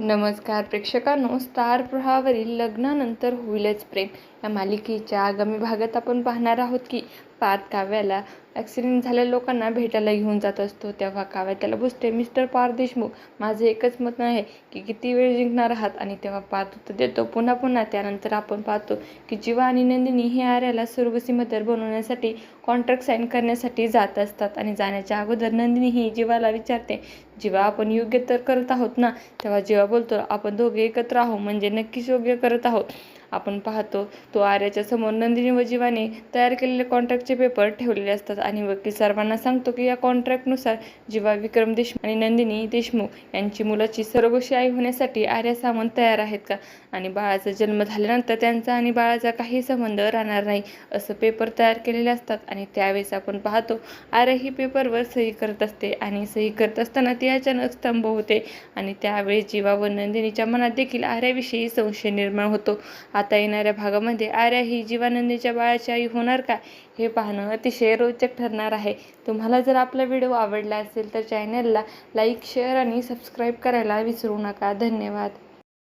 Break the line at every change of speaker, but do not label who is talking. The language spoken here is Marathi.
नमस्कार प्रेक्षकांनो, स्टार प्रवाहावरील लग्नानंतर होईलच प्रेम या मालिकेच्या आगामी भागात आपण पाहणार आहोत की पार्थ काव्याला ॲक्सिडेंट झालेल्या लोकांना भेटायला घेऊन जात असतो. तेव्हा काव्या त्याला बोलते, मिस्टर पार्थ देशमुख, माझं एकच मत आहे की किती वेळ जिंकणार आहात. आणि तेव्हा पार्थ उत्तर देतो पुन्हा. त्यानंतर आपण पाहतो की जीवा आणि नंदिनी हे आर्याला सुरवसी मदर बनवण्यासाठी कॉन्ट्रॅक्ट साईन करण्यासाठी जात असतात. आणि जाण्याच्या अगोदर नंदिनी ही जीवाला विचारते, जीवा आपण योग्य तर करत आहोत ना? तेव्हा जीवा बोलतो, आपण दोघे एकत्र आहोत म्हणजे नक्कीच योग्य करत आहोत. आपण पाहतो तो आर्याच्या समोर नंदिनी व जीवाने तयार केलेले कॉन्ट्रॅक्टचे पेपर ठेवलेले असतात. आणि वकील सर्वांना सांगतो की या कॉन्ट्रॅक्टनुसार जीवा विक्रम देशमुख आणि नंदिनी देशमुख यांची मुलाची सर्वोशी आई होण्यासाठी आर्या सावंत तयार आहेत का, आणि बाळाचा जन्म झाल्यानंतर त्यांचा आणि बाळाचा काही संबंध राहणार नाही असं पेपर तयार केलेले असतात. आणि त्यावेळेस आपण पाहतो आर्या ही पेपरवर सही करत असते आणि सही करत असताना ती अचानक स्तंभ होते. आणि त्यावेळेस जीवा व नंदिनीच्या मनात देखील आर्याविषयी संशय निर्माण होतो. आता येणाऱ्या भागामध्ये आर्या ही जीवानंदीच्या बाळाची आई होणार का, हे पाहणं अतिशय रोचक ठरणार आहे. तुम्हाला जर आपला व्हिडिओ आवडला असेल तर चॅनलला लाईक, शेअर आणि सबस्क्राईब करायला विसरू नका. धन्यवाद.